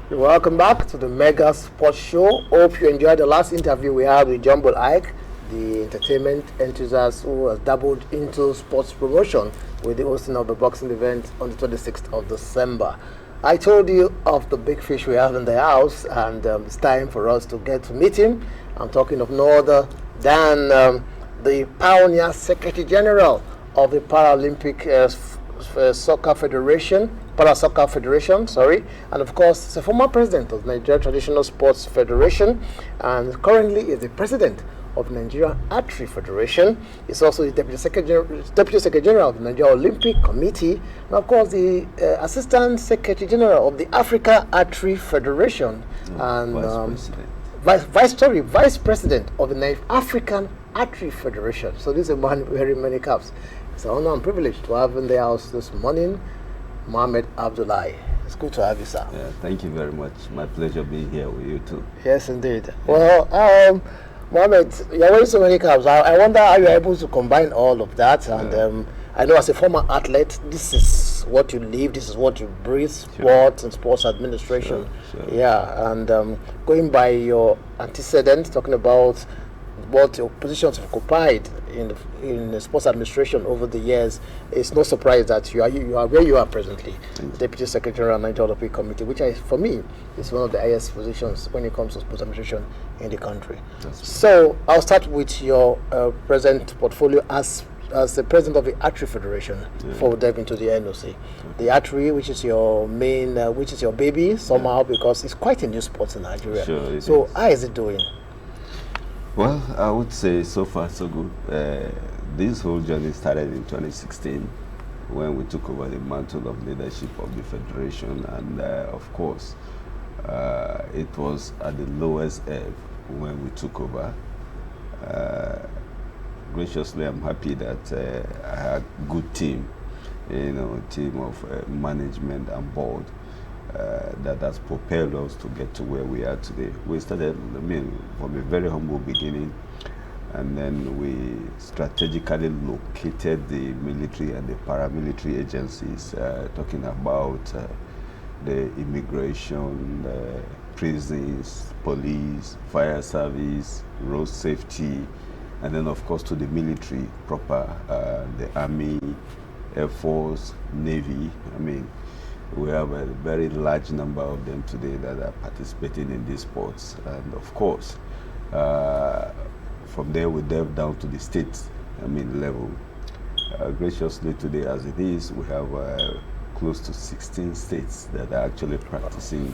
Welcome back to the Mega Sports Show. Hope you enjoyed the last interview we had with Jumbo Ike, the entertainment enthusiast who has dabbled into sports promotion with the hosting of the boxing event on the 26th of December. I told you of the big fish we have in the house, and it's time for us to get to meet him. I'm talking of no other than the pioneer Secretary General of the Paralympic Soccer Federation, Para Soccer Federation, sorry, and of course, he's a former president of Nigeria Traditional Sports Federation, and currently is the president of Nigeria Archery Federation. He's also the Deputy Secretary General of the Nigeria Olympic Committee, and of course, the Assistant Secretary General of the Africa Archery Federation, and Vice President of the African Archery Federation. So this is a man wearing many caps. It's an honor and privilege to have in the house this morning Muhammed Abdulahi. It's good to have you, sir. Yeah, thank you very much. My pleasure being here with you too. Yes, indeed. Yeah. Well, Muhammed, you're wearing so many caps. I wonder how you're able to combine all of that. And I know as a former athlete, this is what you live, this is what you breathe, sports and sports administration. Sure. Yeah, and going by your antecedents, talking about what your positions have occupied in the sports administration over the years, it's no surprise that you are where you are presently, Deputy Secretary General of the Nigeria Olympic Committee, which for me is one of the highest positions when it comes to sports administration in the country. So I'll start with your present portfolio as the president of the Archery Federation before we dive into the NOC. The archery, which is your main, which is your baby somehow, because it's quite a new sport in Nigeria. Sure, so how is it doing? Well, I would say so far so good. This whole journey started in 2016 when we took over the mantle of leadership of the federation, and of course it was at the lowest ebb when we took over. Graciously, I'm happy that I had a good team, a team of management and board that has propelled us to get to where we are today. We started, from a very humble beginning, and then we strategically located the military and the paramilitary agencies, talking about the immigration, prisons, police, fire service, road safety, and then of course to the military proper, the Army, Air Force, Navy. We have a very large number of them today that are participating in these sports. And of course, from there we delve down to the state level. Graciously today as it is, we have close to 16 states that are actually practicing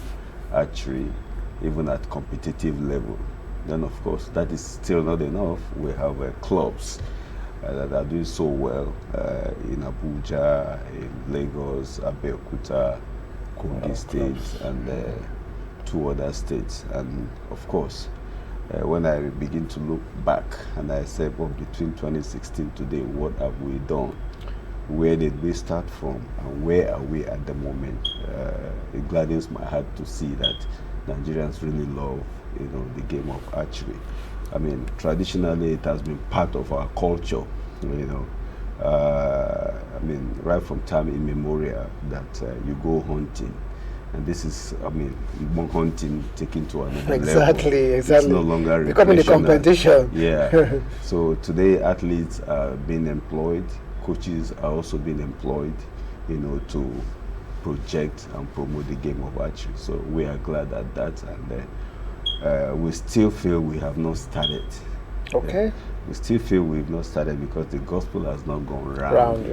archery, even at competitive level. Then of course, that is still not enough. We have clubs that are doing so well in Abuja, in Lagos, Abeokuta, Kogi State, and 2 other states. And of course, when I begin to look back and I say, well, between 2016 today, what have we done? Where did we start from, and where are we at the moment? It gladdens my heart to see that Nigerians really love, the game of archery. Traditionally it has been part of our culture, right from time immemorial that you go hunting, and this is, hunting taken to another level. Exactly. It's no longer becoming a competition. Yeah. So today athletes are being employed, coaches are also being employed, to project and promote the game of archery. So we are glad at that, and we still feel we have not started. Okay. We still feel we've not started because the gospel has not gone round.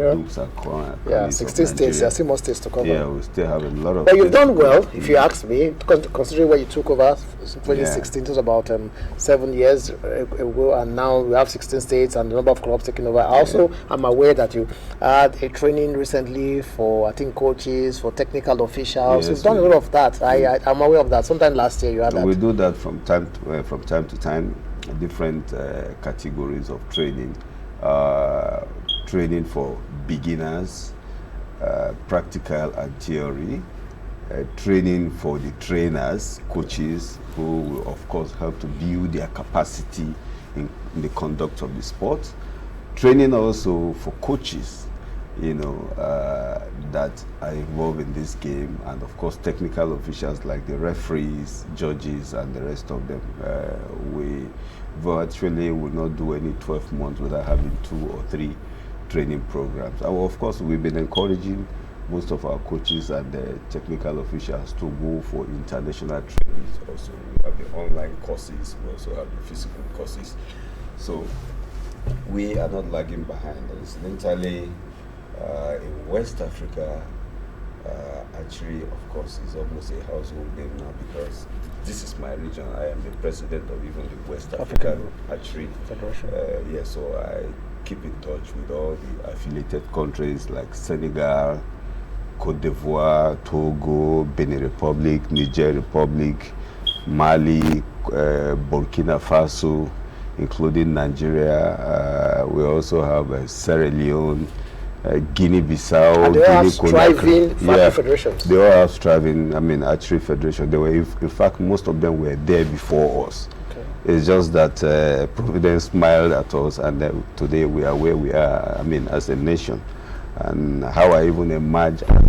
Yeah, 16 states, there are still more states to cover. Yeah, we still have a lot of. But you've done well, if you ask me, considering where you took over. 2016 it was about 7 years ago, and now we have 16 states and the number of clubs taking over. Also, I'm aware that you had a training recently for, I think, coaches, for technical officials. You've done a lot of that. I'm aware of that. Sometime last year you had that. We do that from time to time. Different categories of training, training for beginners, practical and theory, training for the trainers, coaches, who will of course help to build their capacity in the conduct of the sport, training also for coaches that are involved in this game, and of course technical officials like the referees, judges, and the rest of them. We virtually will not do any 12 months without having 2 or 3 training programs. And of course, we've been encouraging most of our coaches and the technical officials to go for international trainings. Also, we have the online courses, we also have the physical courses. So we are not lagging behind. Incidentally, in West Africa, archery, of course, is almost a household name now, because this is my region. I am the president of even the West African Archery Federation. So I keep in touch with all the affiliated countries like Senegal, Côte d'Ivoire, Togo, Benin Republic, Niger Republic, Mali, Burkina Faso, including Nigeria. We also have Sierra Leone, Guinea-Bissau, and they all have striving federations. They all have striving, archery federation. They were, in fact, most of them were there before us. Okay. It's just that Providence smiled at us, and today we are where we are, as a nation. And how I even emerged as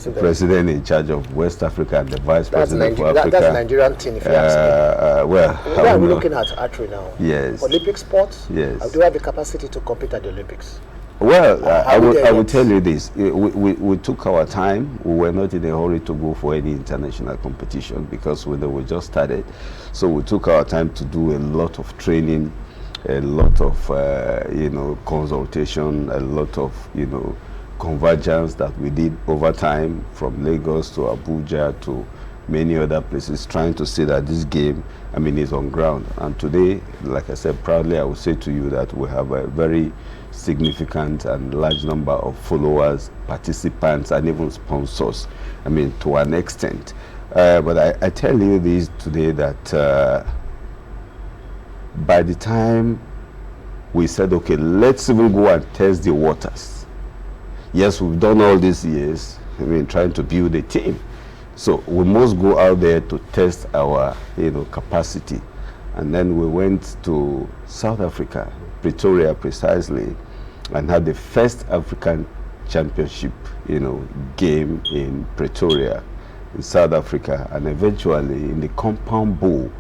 the president in charge of West Africa and the vice president for Africa. That's a Nigerian thing, if you ask me. Where are we looking at archery now? Yes. Olympic sports? Yes. Do you have the capacity to compete at the Olympics? Well, I will tell you this. We took our time. We were not in a hurry to go for any international competition because we just started. So we took our time to do a lot of training, a lot of consultation, a lot of convergence that we did over time, from Lagos to Abuja to many other places, trying to see that this game is on ground. And today, like I said, proudly I will say to you that we have a very significant and large number of followers, participants, and even sponsors, to an extent. But I tell you this today, that by the time we said, okay, let's even go and test the waters. Yes, we've done all these years, trying to build a team. So we must go out there to test our, capacity. And then we went to South Africa, Pretoria precisely, and had the first African championship, game in Pretoria, in South Africa. And eventually, in the compound bowl,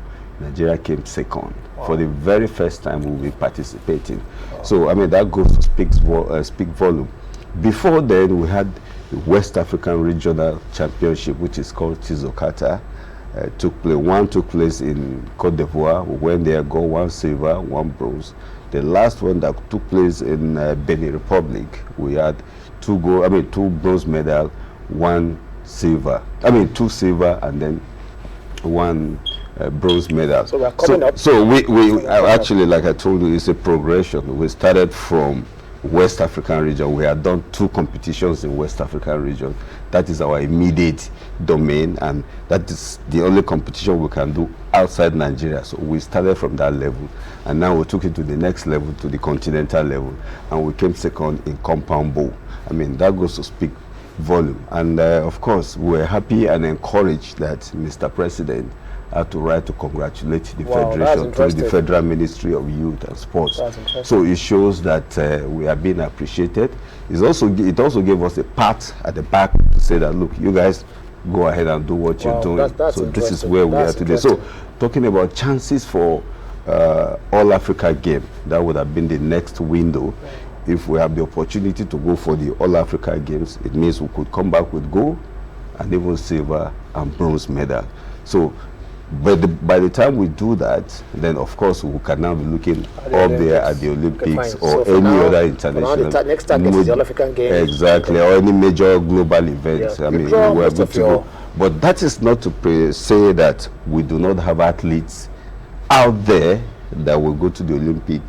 Nigeria came second. Wow. For the very first time we'll be participating. Wow. So, that goes to speak volume. Before then, we had the West African Regional Championship, which is called Tizokata. One took place in Côte d'Ivoire. We went there, got 1 silver, 1 bronze. The last one that took place in Benin Republic, we had 2 bronze medals, 1 silver. 2 silver and then 1 bronze medal. So we're coming up. So we actually, like I told you, it's a progression. We started from West African region. We had done 2 competitions in West African region. That is our immediate domain, and that is the only competition we can do outside Nigeria. So we started from that level, and now we took it to the next level, to the continental level, and we came second in compound bowl. That goes to speak volume. And of course, we're happy and encouraged that Mr. President had to write to congratulate the federation through the Federal Ministry of Youth and Sports. So it shows that we are being appreciated. It also gave us a pat at the back to say that, look, you guys go ahead and do what you're doing. So this is where we are today. So talking about chances for All Africa game, that would have been the next window. If we have the opportunity to go for the All Africa games, it means we could come back with gold and even silver and bronze medal. So by the time we do that, then of course we can now be looking up there at the Olympics or any other international. Next target is the All African Games. Exactly, or any major global events. We're good to go. But that is not to say that we do not have athletes out there that will go to the Olympic,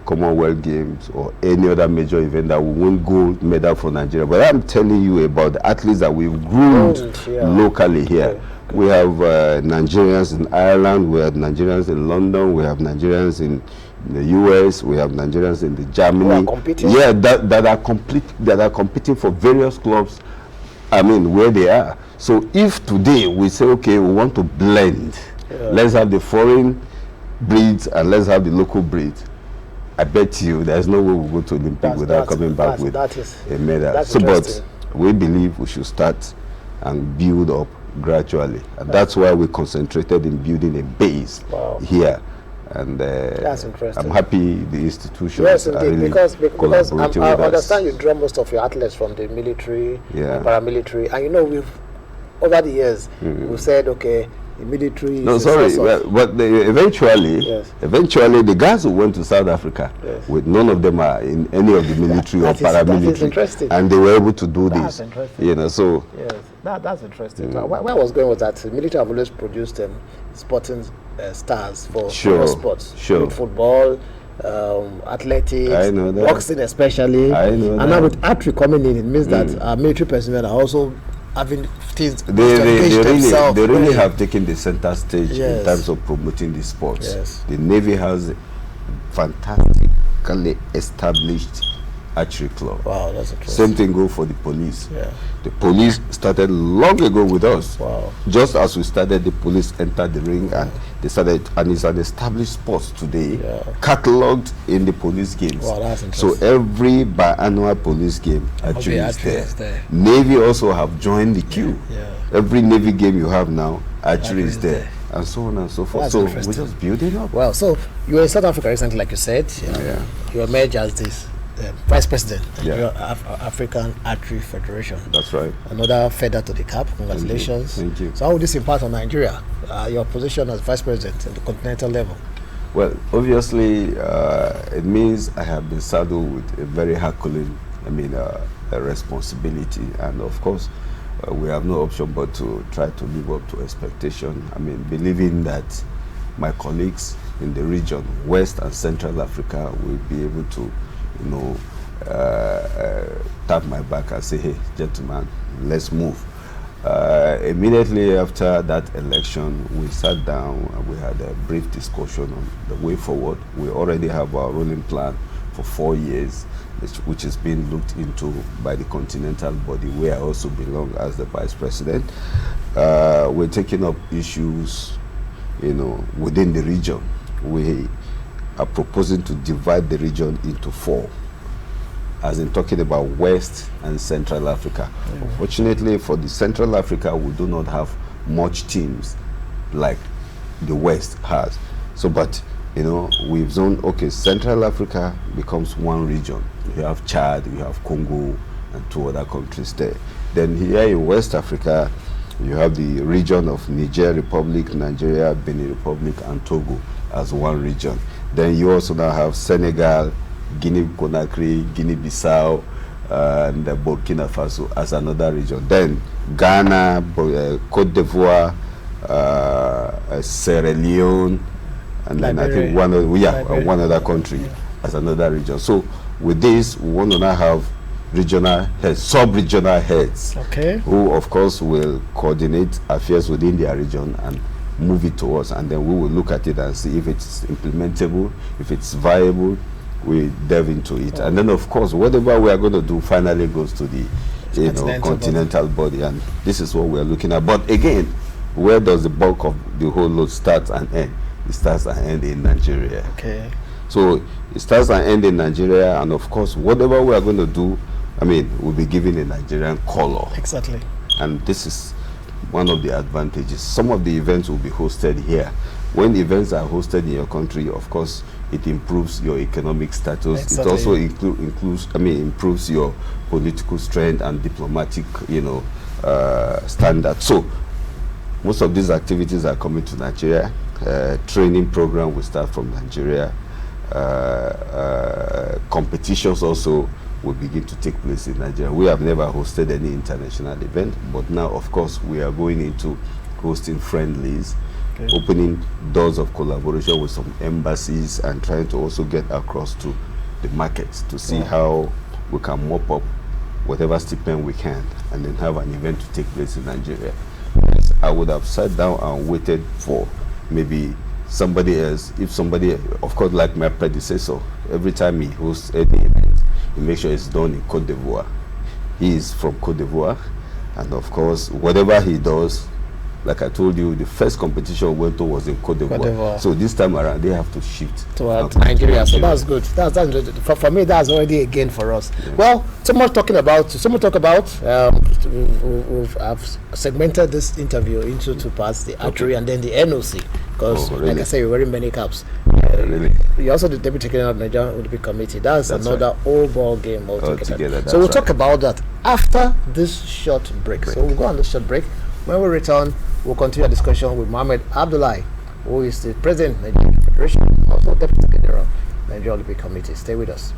Commonwealth Games, or any other major event that will win gold medal for Nigeria. But I'm telling you about the athletes that we've groomed locally here. Okay. We have Nigerians in Ireland, we have Nigerians in London, we have Nigerians in the US, we have Nigerians in the Germany. Yeah, that are competing for various clubs, where they are. So if today we say, okay, we want to blend, let's have the foreign breeds and let's have the local breeds, I bet you there's no way we'll go to Olympic without coming back with a medal. So, but we believe we should start and build up gradually, and that's why we concentrated in building a base here. And that's interesting. I'm happy the institutions are really because I with understand you draw most of your athletes from the military and paramilitary, and you know, we've over the years we've said, okay, the military. No, sorry, but eventually the guys who went to South Africa, with none of them are in any of the military or paramilitary, that is interesting. and they were able to do this. Interesting. You know, so that's interesting. Where I was going with that, the military have always produced sporting stars for sports, football, athletics, boxing especially. I know and now with archery coming in, it means that our military personnel are also having things. They really have taken the center stage in terms of promoting the sports. The Navy has fantastically established archery club. Wow, that's interesting. Same thing goes for the police. The police started long ago with us. Wow. Just as we started, the police entered the ring and they started, and it's an established sport today, catalogued in the police games. Wow, that's interesting. So every biannual police game, archery is there. Navy also have joined the queue. Every Navy game you have now, archery is there. And so on and so forth. So we're just building up. Well, so you were in South Africa recently, like you said. You emerged as this Vice President of the African Archery Federation. That's right. Another feather to the cap. Congratulations. Thank you. So how would this impact on Nigeria? Your position as Vice President at the continental level? Well, obviously, it means I have been saddled with a very Herculean, a responsibility. And of course, we have no option but to try to live up to expectation. Believing that my colleagues in the region, West and Central Africa, will be able to tap my back and say, hey, gentlemen, let's move. Immediately after that election, we sat down and we had a brief discussion on the way forward. We already have our rolling plan for 4 years, which is being looked into by the continental body, where I also belong as the Vice President. We're taking up issues, within the region. We are proposing to divide the region into 4, as in talking about West and Central Africa. Unfortunately, for the Central Africa, we do not have much teams like the West has. So, but we've zoned, okay, Central Africa becomes one region. You have Chad, you have Congo, and 2 other countries there. Then here in West Africa, you have the region of Niger Republic, Nigeria, Benin Republic, and Togo as one region. Then you also now have Senegal, Guinea-Conakry, Guinea-Bissau, and Burkina Faso as another region. Then Ghana, Cote d'Ivoire, Sierra Leone, and then I think one other country as another region. So with this, we want to now have regional heads, sub-regional heads, who of course will coordinate affairs within their region and move it to us, and then we will look at it and see if it's implementable, if it's viable. We delve into it, and then of course whatever we are going to do finally goes to the continental body, and this is what we are looking at. But again, where does the bulk of the whole load start and end? It starts and ends in Nigeria. So it starts and ends in Nigeria, and of course whatever we are going to do, we'll be given a Nigerian color. Exactly. And this is one of the advantages. Some of the events will be hosted here. When events are hosted in your country, of course, it improves your economic status. Exactly. It also improves your political strength and diplomatic, standard. So most of these activities are coming to Nigeria. Training program will start from Nigeria. Competitions also will begin to take place in Nigeria. We have never hosted any international event, but now, of course, we are going into hosting friendlies, opening doors of collaboration with some embassies, and trying to also get across to the markets to see how we can mop up whatever stipend we can, and then have an event to take place in Nigeria. Yes, I would have sat down and waited for maybe somebody else. If somebody, of course, like my predecessor, every time he hosts any event, he makes sure it's done in Cote d'Ivoire. He is from Cote d'Ivoire, and of course, whatever he does, like I told you, the first competition we went to was in Cote d'Ivoire. So this time around, they have to shift to Nigeria. So that's good. That's for me. That's already a gain for us. Yeah. Well, someone talk about. I've segmented this interview into two parts: the archery and then the NOC. Because, really? Like I say, you're wearing many caps. Really? You're also the deputy secretary of the Nigerian Olympic Committee. That's another whole ball game altogether. So we'll talk about that after this short break. So we'll go on this short break. When we return, we'll continue our discussion with Muhammed Abdulahi, who is the president of the Nigerian Federation, and also deputy secretary of the Nigerian Olympic Committee. Stay with us.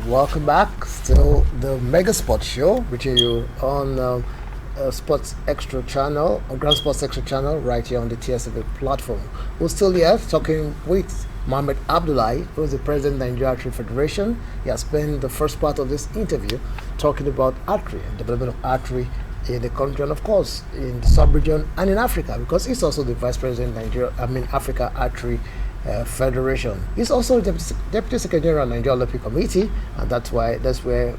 Welcome back. Still the Mega Sports Show, reaching you on Sports Extra channel, Grand Sports Extra channel, right here on the TSF platform. We're still here talking with Muhammed Abdulahi, who is the president of the Nigerian Archery Federation. He has spent the first part of this interview talking about archery and development of archery in the country, and of course in the sub-region and in Africa, because he's also the vice president of Africa Archery Federation. He's also deputy secretary of the Nigerian Olympic Committee, and that's where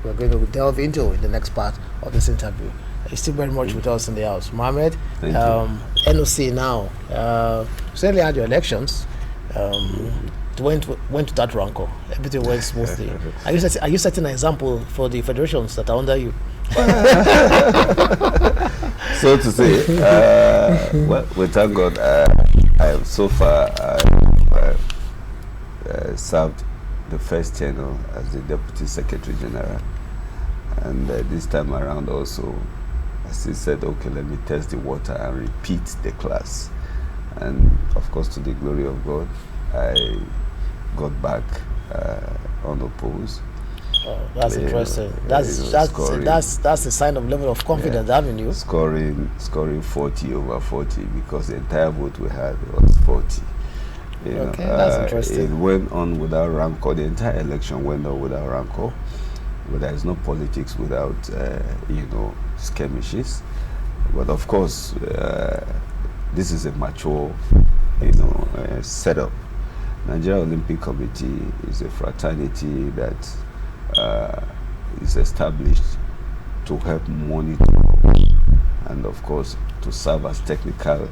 we're going to delve into in the next part of this interview. He's still very much with us in the house. Mohammed, NOC now. Recently had your elections. Went to that rancor. Everything went smoothly. Are you setting an example for the federations that are under you? So to say, well, we thank God. I have so far served the first tenure as the Deputy Secretary General. And this time around also, I still said, okay, let me test the water and repeat the class. And of course, to the glory of God, I got back unopposed. Oh, that's interesting. That's a sign of level of confidence, haven't you? Scoring 40 over 40, because the entire vote we had was 40. Okay, that's interesting. It went on without rancor. The entire election went on without rancor. But there is no politics without, skirmishes. But of course, this is a mature, setup. Nigeria Olympic Committee is a fraternity that is established to help monitor and, of course, to serve as technical,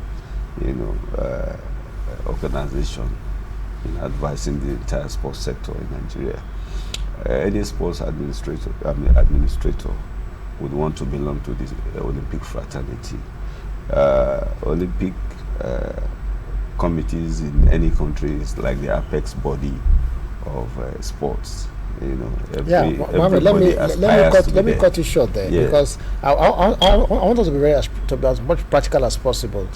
organization in advising the entire sports sector in Nigeria. Any sports administrator would want to belong to this Olympic fraternity. Olympic committees in any country is like the apex body of sports. Muhammed, let me cut you short there, because I want us to be as much practical as possible.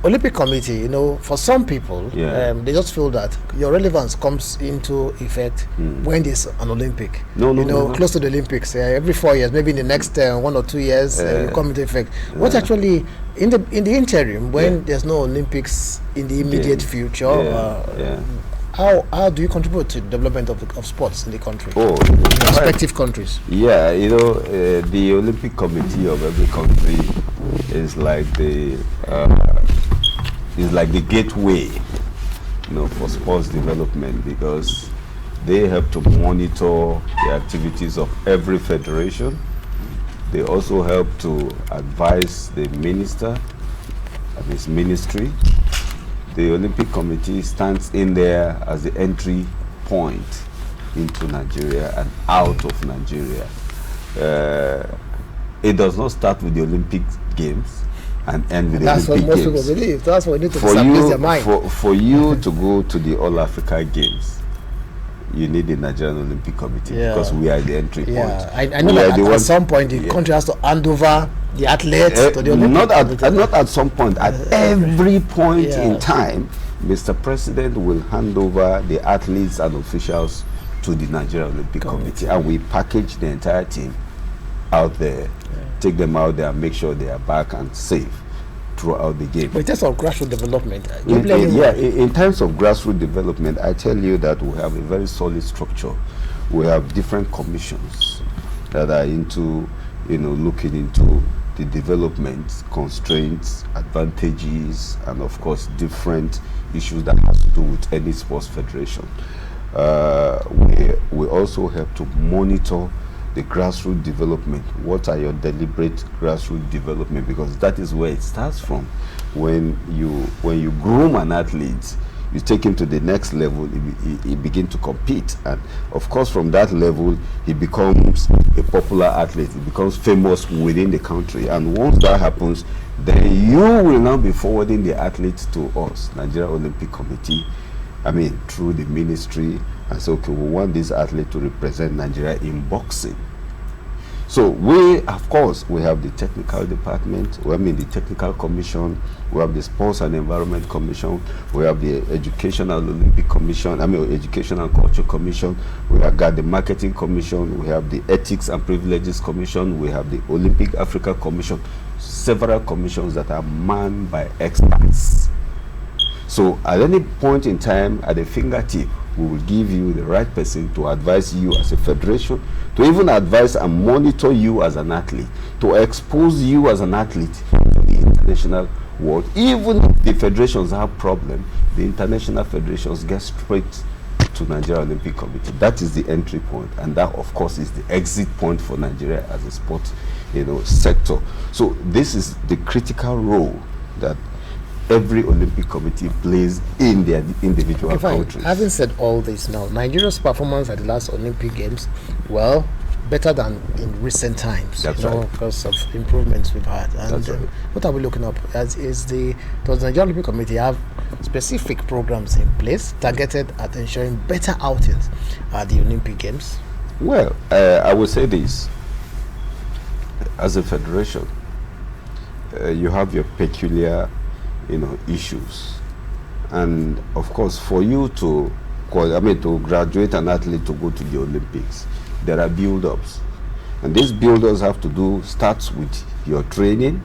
Olympic Committee, for some people, they just feel that your relevance comes into effect when there's an Olympic. Close to the Olympics, every 4 years, maybe in the next 1 or 2 years, you come into effect. What actually, in the interim, when there's no Olympics in the immediate future, how do you contribute to the development of sports in the country? In respective countries. The Olympic Committee of every country is like the gateway, for sports development, because they help to monitor the activities of every federation. They also help to advise the minister and his ministry. The Olympic Committee stands in there as the entry point into Nigeria and out of Nigeria. It does not start with the Olympic Games and end with the Olympic Games. That's what most people believe. That's what we need to establish their mind. For you to go to the All Africa Games, you need the Nigerian Olympic Committee, because we are the entry point. I know that at some point the country has to hand over the athletes to the Olympic Committee. Not at some point. At every point in time, Mr. President will hand over the athletes and officials to the Nigerian Olympic Committee, and we package the entire team out there, take them out there and make sure they are back and safe throughout the game. But in terms of grassroots development, in terms of grassroots development, I tell you that we have a very solid structure. We have different commissions that are into, looking into the development, constraints, advantages, and of course different issues that has to do with any sports federation. We also help to monitor the grassroots development. What are your deliberate grassroots development? Because that is where it starts from. When you groom an athlete, you take him to the next level, he begin to compete, and of course from that level he becomes a popular athlete, he becomes famous within the country, and once that happens, then you will now be forwarding the athletes to us, Nigeria Olympic Committee, through the ministry, and say, okay, we want this athlete to represent Nigeria in boxing. So we have the technical department, the technical commission, we have the sports and environment commission, we have the educational Olympic commission, education and culture commission, we have got the marketing commission, we have the ethics and privileges commission, we have the Olympic Africa commission, several commissions that are manned by experts. So at any point in time, at a fingertip, we will give you the right person to advise you as a federation, to even advise and monitor you as an athlete, to expose you as an athlete to the international world. Even if the federations have problems, the international federations get straight to Nigeria Olympic Committee. That is the entry point, and that of course is the exit point for Nigeria as a sport sector. So this is the critical role that every Olympic committee plays in their individual countries. Having said all this now, Nigeria's performance at the last Olympic Games, better than in recent times. That's right. Because of improvements we've had. And That's right. what are we looking up? Does the Nigerian Olympic Committee have specific programs in place targeted at ensuring better outings at the Olympic Games? Well, I would say this. As a federation, you have your peculiar, issues. And of course, for you to graduate an athlete to go to the Olympics, there are build-ups. And these build-ups have to starts with your training,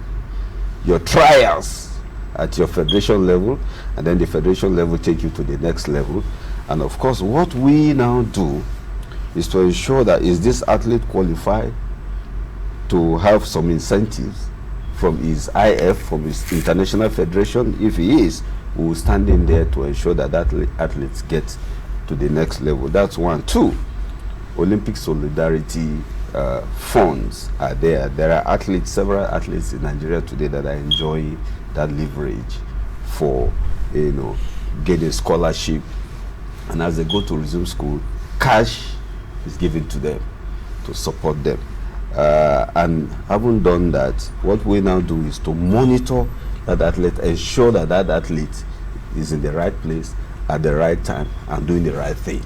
your trials at your federation level, and then the federation level take you to the next level. And of course, what we now do is to ensure that is this athlete qualified to have some incentives from his IF, from his international federation. If he is, we will stand in there to ensure that athletes get to the next level. That's one. Two, Olympic solidarity funds are there. There are several athletes in Nigeria today that are enjoying that leverage for, getting scholarship. And as they go to resume school, cash is given to them to support them. And having done that, what we now do is to monitor that athlete, ensure that athlete is in the right place at the right time and doing the right thing.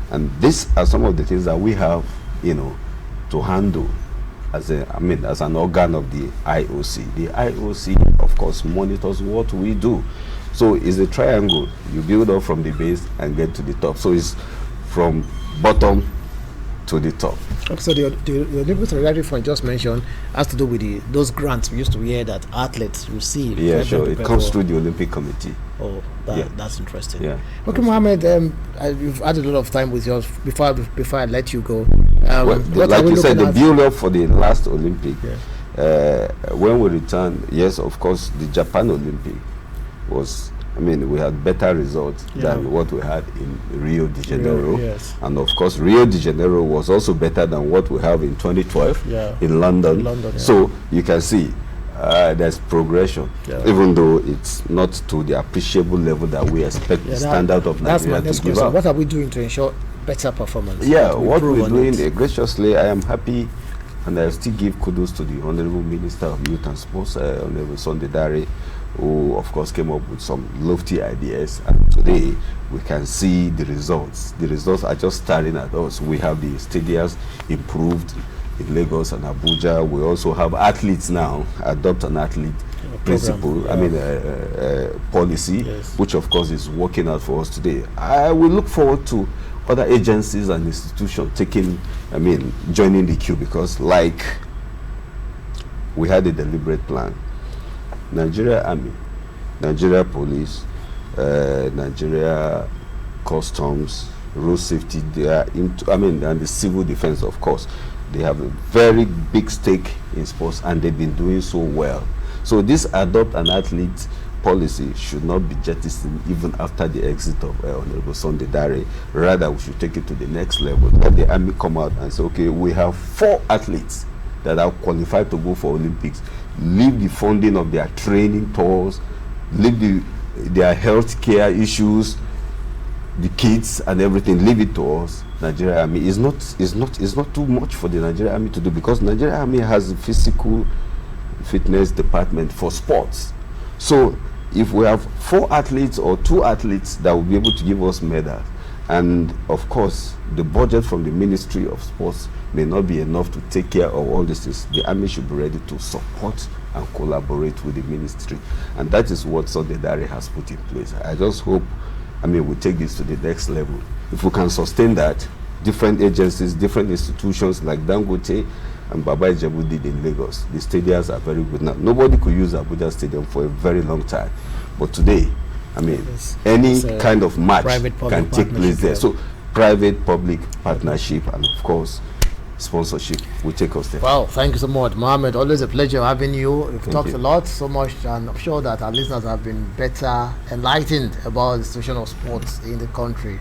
And these are some of the things that we have, to handle as an organ of the IOC. The IOC, of course, monitors what we do. So it's a triangle. You build up from the base and get to the top. So it's from bottom to the top. So the Olympic Solidarity Fund just mentioned has to do with those grants we used to hear that athletes receive. Yeah, sure. It comes through the Olympic Committee. Oh, that's interesting. Yeah. Okay, Muhammed, you've had a lot of time with yours. Before I let you go, like you said, the build-up for the last Olympic. Yeah. When we returned, yes, of course, the Japan Olympic was. We had better results than what we had in Rio de Janeiro. Yes. And of course, Rio de Janeiro was also better than what we have in 2012 in London. So you can see there's progression, even though it's not to the appreciable level that we expect the standard of Nigeria to give up. What are we doing to ensure better performance? Yeah, what we're doing graciously, I am happy, and I still give kudos to the Honorable Minister of Youth and Sports, Honorable Sunday Dare, who of course came up with some lofty ideas, and today we can see the results. The results are just staring at us. We have the stadiums improved in Lagos and Abuja. We also have athletes now adopt an athlete principle, policy, which of course is working out for us today. I will look forward to other agencies and institutions joining the queue, because like we had a deliberate plan. Nigeria Army, Nigeria Police, Nigeria Customs, Road Safety, they are and the Civil Defense, of course. They have a very big stake in sports, and they've been doing so well. So this adopt an athlete policy should not be jettisoned even after the exit of Honorable Sunday Dare. Rather, we should take it to the next level. Let the Army come out and say, okay, we have 4 athletes that are qualified to go for Olympics. Leave the funding of their training tours, leave their health care issues, the kids and everything, leave it to us. Nigeria Army is not too much for the Nigeria Army to do, because Nigeria Army has a physical fitness department for sports. So if we have 4 athletes or 2 athletes that will be able to give us medals, and of course the budget from the Ministry of Sports may not be enough to take care of all these things, the Army should be ready to support and collaborate with the ministry. And that is what Sunday Dare has put in place. I just hope, we take this to the next level. If we can sustain that, different agencies, different institutions like Dangote and Baba Ijebu did in Lagos, the stadiums are very good now. Nobody could use Abuja Stadium for a very long time. But today, any kind of match can take place there. So private-public partnership, and of course, sponsorship will take us there. Wow, thank you so much, Muhammad. Always a pleasure having you. We've talked a lot, so much, and I'm sure that our listeners have been better enlightened about the situation of sports in the country,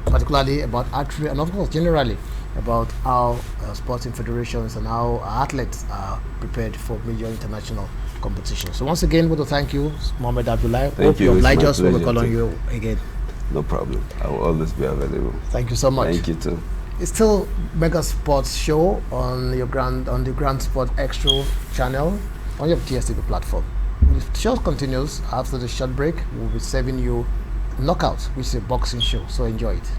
particularly about archery, and of course, generally about how sporting federations and how athletes are prepared for major international competition. So once again, we want to thank you, Muhammed Abdulahi. Thank you. Oblige us when we call on you again. No problem. I will always be available. Thank you so much. Thank you too. It's still Mega Sports Show on the Grand Sport Extra channel on your DSTV platform. The show continues after the short break. We'll be serving you Knockout, which is a boxing show. So enjoy it.